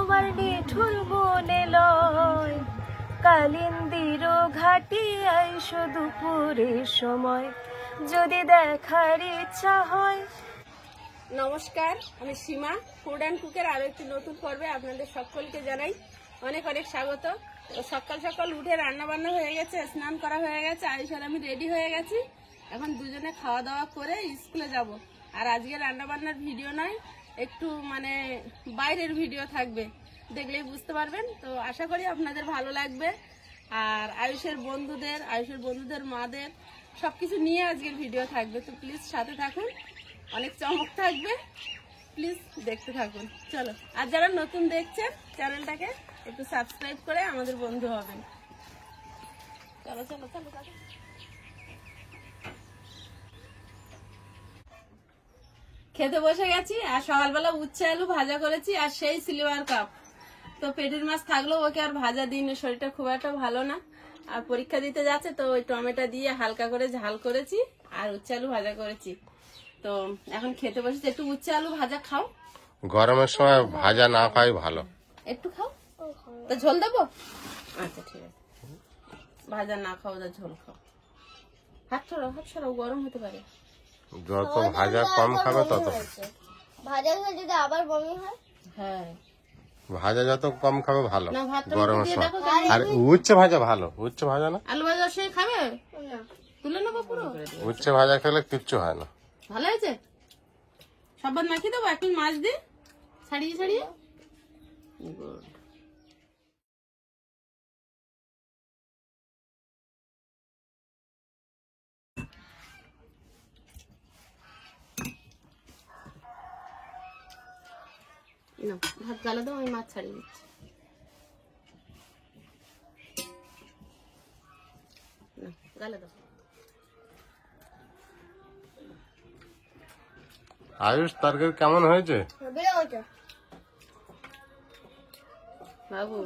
তোমার নিঠুর মনে লয়, কালিন্দির ঘাটি আইসো দুপুরের সময়, যদি দেখার ইচ্ছা হয়। নমস্কার, আমি সীমা। ফুড অ্যান্ড কুকের আরো একটি নতুন পর্বে আপনাদের সকলকে জানাই অনেক অনেক স্বাগত। সকাল সকাল উঠে রান্না বান্না হয়ে গেছে, স্নান করা হয়ে গেছে, আয়ুষ আর আমি রেডি হয়ে গেছি। এখন দুজনে খাওয়া দাওয়া করে স্কুলে যাব। আর আজকে রান্না বান্নার ভিডিও নয়, একটু মানে বাইরের ভিডিও থাকবে, দেখলেই বুঝতে পারবেন। তো আশা করি আপনাদের ভালো লাগবে। আর আয়ুষের বন্ধুদের মাদের সবকিছু নিয়ে আজকের ভিডিও থাকবে। তো প্লিজ সাথে থাকুন, অনেক চমক থাকবে, প্লিজ দেখতে থাকুন। চলো, আর যারা নতুন দেখছেন চ্যানেলটাকে একটু সাবস্ক্রাইব করে আমাদের বন্ধু হবেন। চলো চলো চলো চলো। খেতে বসে গেছি, আর সকালবেলা উচ্ছে আলু ভাজা করেছি, আর সেই সিলভার কাপ। তো পেটির মাছ থাকলেও ওকে আর ভাজা দিন, শরীরটা খুব একটা ভালো না, আর পরীক্ষা দিতে যাচ্ছে। তো ওই টমেটো দিয়ে হালকা করে ঝাল করেছি, আর উচ্ছে আলু ভাজা করেছি। তো এখন খেতে বসেছি। একটু উচ্ছে আলু ভাজা খাও, গরমের সময় ভাজা না খাই ভালো। একটু খাও, তো ঝোল দেবো? আচ্ছা ঠিক আছে, ভাজা না খাও, তো ঝোল খাও। হাত ছড়াও, গরম হতে পারে। যত ভাজা কম খাবে তত ভাজা খেলে যদি আবার বমি হয়। হ্যাঁ, ভাজা যত কম খাবে ভালো না ভাতটা গরমের দিয়ে সময়। দেখো। আর উচ্ছে ভাজা ভালো, উচ্ছে ভাজা না, আলু ভাজা সে খাবে, তুলে নেবো পুরো। উচ্ছে ভাজা খেলে কিচ্ছু হয় না। ভালো হয়েছে, সবার মাখিয়ে দেবো এখন মাছ দিয়ে ছাড়িয়ে ছাড়িয়ে। গুড। ভাত গালা দাও, আমি মাছ ছাড়িয়ে দিচ্ছি। গালা দাও। আয়ুষ, তরকারি কেমন হয়েছে? বাবু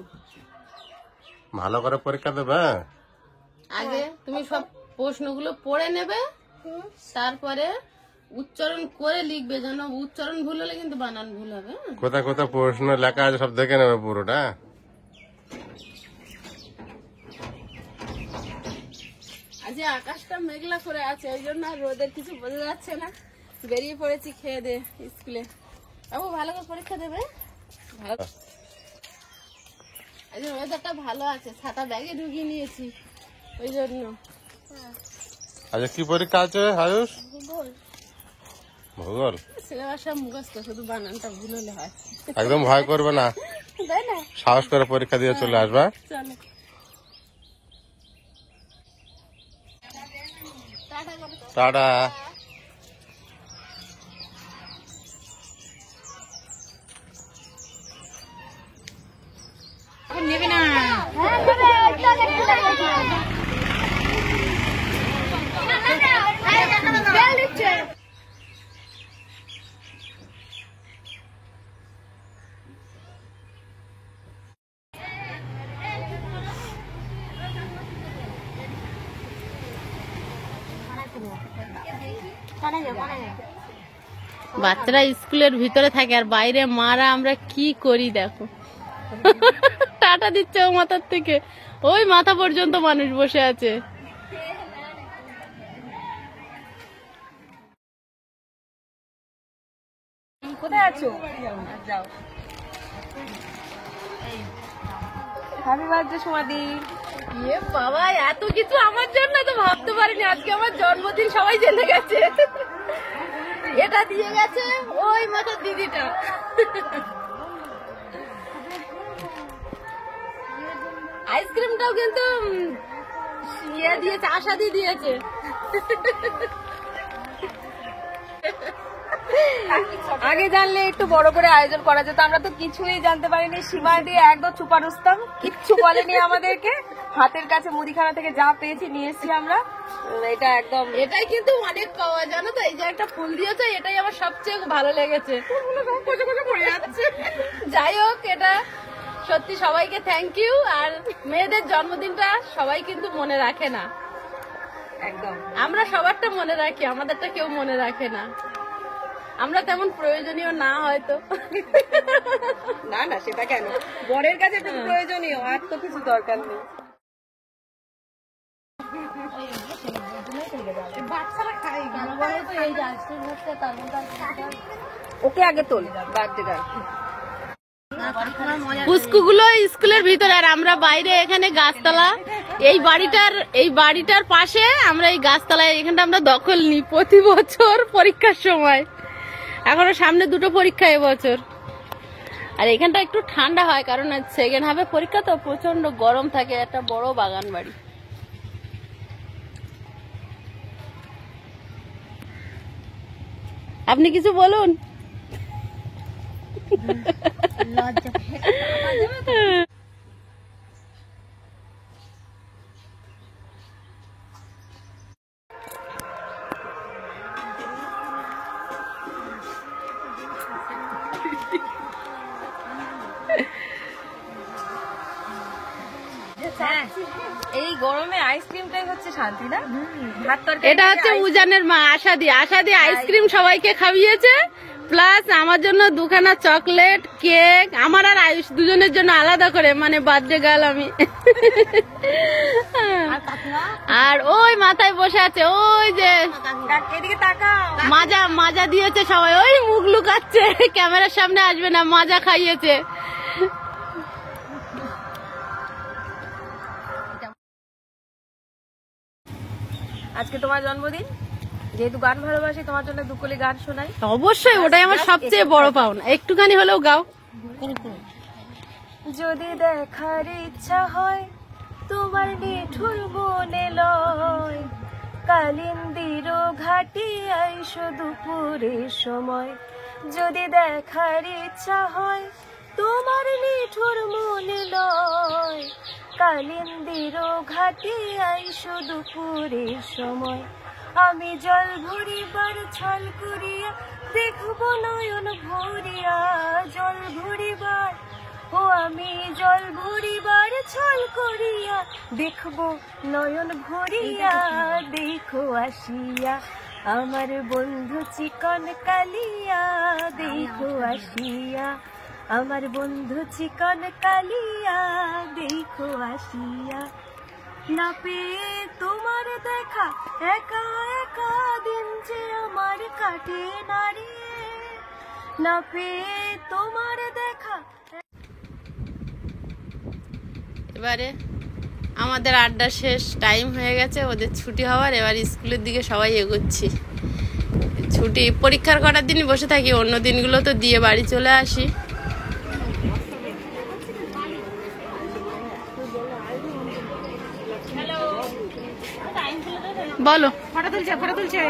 ভালো করে পরীক্ষা দেবে। আগে তুমি সব প্রশ্নগুলো পড়ে নেবে, তারপরে উচ্চারণ করে লিখবে, যেন উচ্চারণ ভুল হলে কিন্তু বানান ভুল হবে। কোথায় কোথায় প্রশ্ন লেখা আছে সব দেখে নেবে পুরোটা। আজ আকাশটা মেঘলা করে আছে, ওই জন্য আর রোদের কিছু বোঝা যাচ্ছে না। বেরিয়ে পড়েছি খেয়ে দে স্কুলে। বাবু ভালো করে পরীক্ষা দেবে। ভালো, আজ ওয়েদারটা ভালো আছে, ছাতা ব্যাগে ঢুকিয়ে নিয়েছি ওই জন্য। আচ্ছা, কি পরীক্ষা আছে আয়ুষ? ভূগোল। সিলেবাস সব মুখস্থ, শুধু বানানটা ভুল হলে হয়। একদম ভয় করবে না, তাই না? সাহস করে পরীক্ষা দিয়ে চলে আসবা। চলো, টাটা। নেবে না। বাচ্চারা স্কুলের ভিতরে থাকে, আর বাইরে মারা আমরা কি করি দেখো। টাটা দিচ্ছে ও মাথার থেকে, ওই মাথা পর্যন্ত মানুষ বসে আছে। কোথায় আছো? যাও। হ্যাপি বার্থডে সুমাদি। ইয়ে বাবা, এত কিছু আমার জন্য তো ভাবতে পারিনি। আজকে আমার জন্মদিন, সবাই জেনে গেছে। এটা দিয়ে গেছে ওই মাথার দিদিটা। আইসক্রিমটাও কিন্তু ইয়ে দিয়েছে, আশা দিয়ে দিয়েছে। আগে জানলে একটু বড় করে আয়োজন করা যেত, আমরা তো কিছুই জানতে পারিনি। সীমা দিয়ে একদম চুপারুস্তাম, কিচ্ছু বলেনি আমাদেরকে। হাতের কাছে মুদিখানা থেকে যা পেয়েছি নিয়ে এসেছি আমরা। এটা একদম, এটাই কিন্তু অনেক পাওয়া, জানো তো। এই যে একটা ফুল দিয়েছে, এটাই আমার সবচেয়ে ভালো লেগেছে। যাই হোক, এটা সত্যি সবাইকে থ্যাংক ইউ। আর মেয়েদের জন্মদিনটা সবাই কিন্তু মনে রাখে না, একদম। আমরা সবারটা মনে রাখি, আমাদেরটা কেউ মনে রাখে না। আমরা তেমন প্রয়োজনীয় না হয়তো। না না, সেটা কেন, বরের কাছে একটু প্রয়োজনীয়, আর তো কিছু দরকার নেই। ওকে আগে তোল, বার্থডে গার্ল। পুষ্কুগুলো স্কুলের ভিতরে আর আমরা বাইরে। এখানে গাছতলা, এই বাড়িটার পাশে আমরা এই গাছতলায়, এখানটা আমরা দখল নিই প্রতি বছর পরীক্ষার সময়। এখনো সামনে 2টো পরীক্ষা এবছর। আর এখানটা একটু ঠান্ডা হয় কারণ সেকেন্ড হাফে পরীক্ষা, তো প্রচন্ড গরম থাকে। একটা বড় বাগান বাড়ি। আপনি কিছু বলুন। এই গরমে আইসক্রিমটাই হচ্ছে শান্তি, না? এটা হচ্ছে উজানের মা আশাদি। আশাদি আইসক্রিম সবাইকে খাইয়েছে, প্লাস আমার জন্য 2খানা চকলেট, কেক, আমার আর আয়ুষ দুজনের জন্য আলাদা করে, মানে বার্থডে গার্ল আমি। আর ওই মাথায় বসে আছে, ওই যে এদিকে তাকাও, মাজা দিয়েছে সবাই, ওই মুখ লুকাচ্ছে, ক্যামেরার সামনে আসবে না, মাজা খাইয়েছে। আজকে তোমার জন্মদিন, যেহেতু গান ভালোবাসি, তোমার জন্য 2 কলি গান শোনাই। অবশ্যই, ওটাই আমার সবচেয়ে বড় পাওনা। একটুখানি হলেও গাও। যদি দেখার ইচ্ছা হয় তোমার নিঠুর বনে লয়, কালিন্দির ঘাটি আইসো দুপুরের সময়। যদি দেখার ইচ্ছা হয় তোমার নিঠুর মনে লয়, কালিন্দির ঘাটি আইসো দুপুরের সময়। আমি জল ভরিবার ছল করিয়া দেখব নয়ন ভরিয়া, জল ভরিবার, ও আমি জল ভরিবার ছল করিয়া দেখব নয়ন ভরিয়া। দেখো আসিয়া আমার বন্ধু চিকন কালিয়া, দেখো আসিয়া আমার বন্ধু চিকন কালিয়া, দেখো আসিয়া। না পেয়ে তোমার দেখা একা একা দিন যে আমার কাটে না রে, না পেয়ে তোমার দেখা। এবারে আমাদের আড্ডা শেষ, টাইম হয়ে গেছে ওদের ছুটি হওয়ার। এবার স্কুলের দিকে সবাই এগোচ্ছি। ছুটি পরীক্ষার কটার দিনই বসে থাকি, অন্য দিনগুলো তো দিয়ে বাড়ি চলে আসি। বলো, ফটো তুলছে।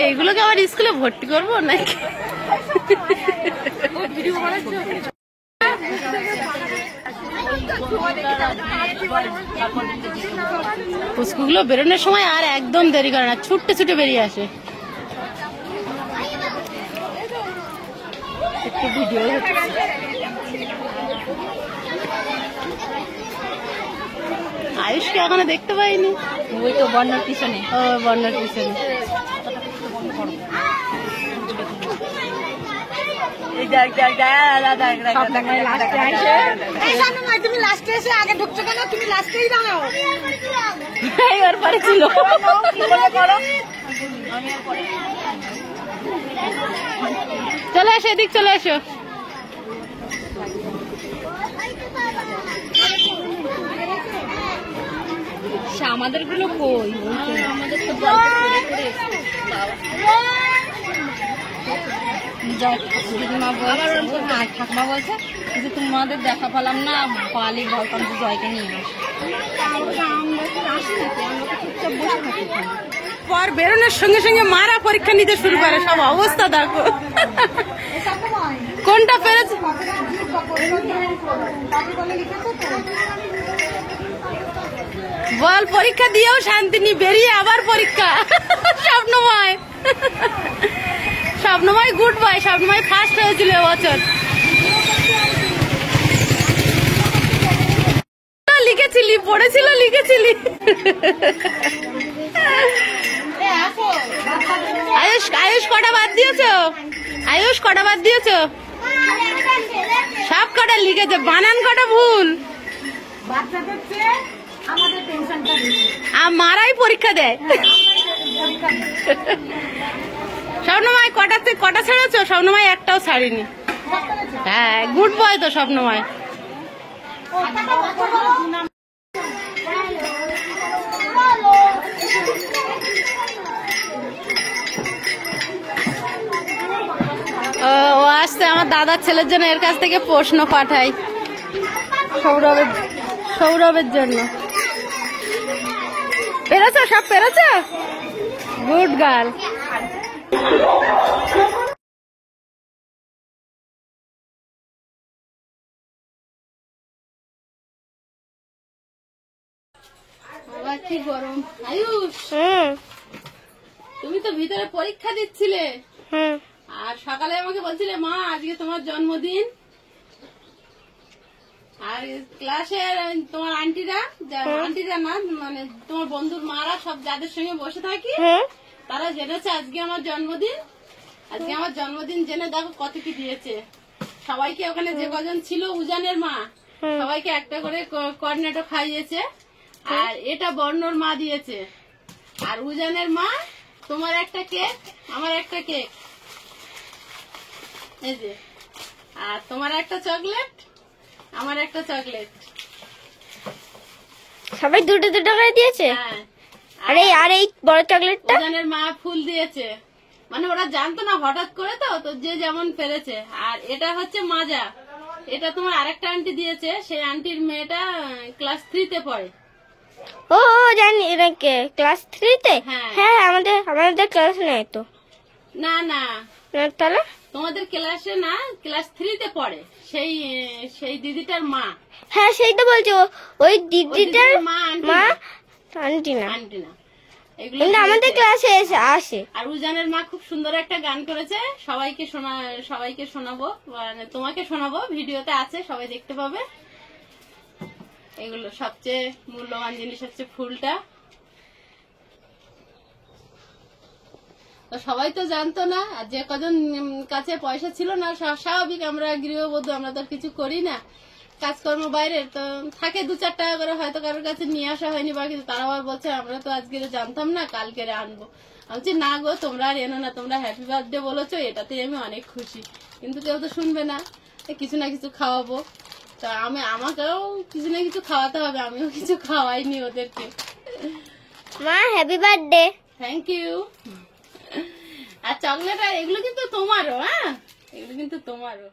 এইগুলোকে আবার স্কুলে ভর্তি করবো নাকি? পুষ্কুগুলো বেরোনোর সময় আর একদম দেরি করে না, ছুটতে ছুটে বেরিয়ে আসে। একটু ভিডিও আয়ুষকে এখনো দেখতে পাইনি। ওই তো বন্যার পিছনে। ও বন্যার পিছনে। তুমি লাস্টে এসে আগে ঢুকছো কেন? তুমি লাস্টেই দাঁড়াও। এবার পরে ছিল। চলে এসো, এদিক চলে এসো। আমাদের গুলো কই? দিদিমা বলছে, ঠাকুমা বলছে যে তোমাদের দেখা পেলাম না, পালি ভাবতাম যে জয়কে নিয়ে আসি। পর বেরোনোর সঙ্গে সঙ্গে মারা পরীক্ষা নিতে শুরু করে, সব অবস্থা দেখো। কোনটা পেরেছে? বল, পরীক্ষা দিয়েও শান্তি নি, বেরিয়ে আবার পরীক্ষা। স্বপ্নময় গুড বয়, স্বপ্নময় ফার্স্ট হয়েছিল এবছর। লিখেছিলি, পড়েছিল, লিখেছিলি। আয়ুষ আয়ুষ কটা বাদ দিয়েছো? আয়ুষ কটা বাদ দিয়েছো? সব কটা লিখেছে, বানান কটা ভুল। আর মারাই পরীক্ষা দেয়। স্বপ্নময় কটা ছাড়াচ্ছ? স্বপ্নময় একটাও ছাড়িনি। হ্যাঁ, গুড বয় তো স্বপ্নময়। ও আসছে আমার দাদার ছেলের জন্য, এর কাছ থেকে প্রশ্ন পাঠাই সৌরভের জন্য। পেরেছো? সব পেরেছো? Good girl. বাবা কি গরম। আয়ুষ, তুমি তো ভিতরে পরীক্ষা দিচ্ছিলে, আর সকালে আমাকে বলছিলে মা আজকে তোমার জন্মদিন, আর ক্লাসের তোমার আন্টিরা না মানে তোমার বন্ধুর মারা সব যাদের সঙ্গে বসে থাকি তারা জেনেছে আজকে আমার জন্মদিন। আজকে আমার জন্মদিন জেনে দেখো কত কি দিয়েছে সবাইকে। ওখানে যে কজন ছিল উজানের মা সবাইকে একটা করে কর্নেটো খাইয়েছে, আর এটা বর্ণর মা দিয়েছে, আর উজানের মা তোমার একটা কেক আমার একটা কেক, এই যে, আর তোমার একটা চকলেট আমার একটা চকলেট, সবাই দুটো দুটো করে দিয়েছে। হ্যাঁ, আর এই বড় চকলেটটা উজানের মা ফুল দিয়েছে, মানে ওরা জানতো না হঠাৎ করে তো যে যেমন পেরেছে। আর এটা হচ্ছে মাজা, এটা তোমার আরেকটা আন্টি দিয়েছে, সেই আন্টির মেয়েটা ক্লাস 3-তে পড়ে। ও জানি, এটা কে ক্লাস 3-তে? হ্যাঁ। হ্যাঁ, আমাদের ক্লাস নেই তো। না না, তাহলে তোমাদের ক্লাসে না, ক্লাস 3-তে পড়ে সেই দিদিটার মা। হ্যাঁ, সেই তো বলছি, ওই দিদিটার মা মা আন্টি না, আন্টি না, এগুলো কিন্তু আমাদের দিয়েছে। ক্লাসে আসে। আর উজানের মা খুব সুন্দর একটা গান করেছে, সবাইকে শোনাবো, মানে তোমাকে শোনাবো, ভিডিওতে আছে, সবাই দেখতে পাবে। এগুলো সবচেয়ে মূল্যবান জিনিস হচ্ছে ফুলটা। তো সবাই তো জানতো না, আর যে কজন কাছে পয়সা ছিল না, স্বাভাবিক, আমরা গৃহবধূ, আমরা তো আর কিছু করি না, কাজকর্ম বাইরের, তো থাকে 2-4 টাকা করে, হয়তো কারোর কাছে নিয়ে আসা হয়নি বা কিছু। তারা আবার বলছে আমরা তো আজকে জানতাম না, কালকে আনবো। আমি বলছি না গো, তোমরা আর এনো না, তোমরা হ্যাপি বার্থডে বলেছো, এটাতে আমি অনেক খুশি, কিন্তু কেউ তো শুনবে না, কিছু না কিছু খাওয়াবো। তো আমাকেও কিছু না কিছু খাওয়াতে হবে, আমিও কিছু খাওয়াইনি ওদেরকে। মা হ্যাপি বার্থডে। Thank you. আর চকলেট আর এগুলো কিন্তু তোমারও, হ্যাঁ, এগুলো কিন্তু তোমারও।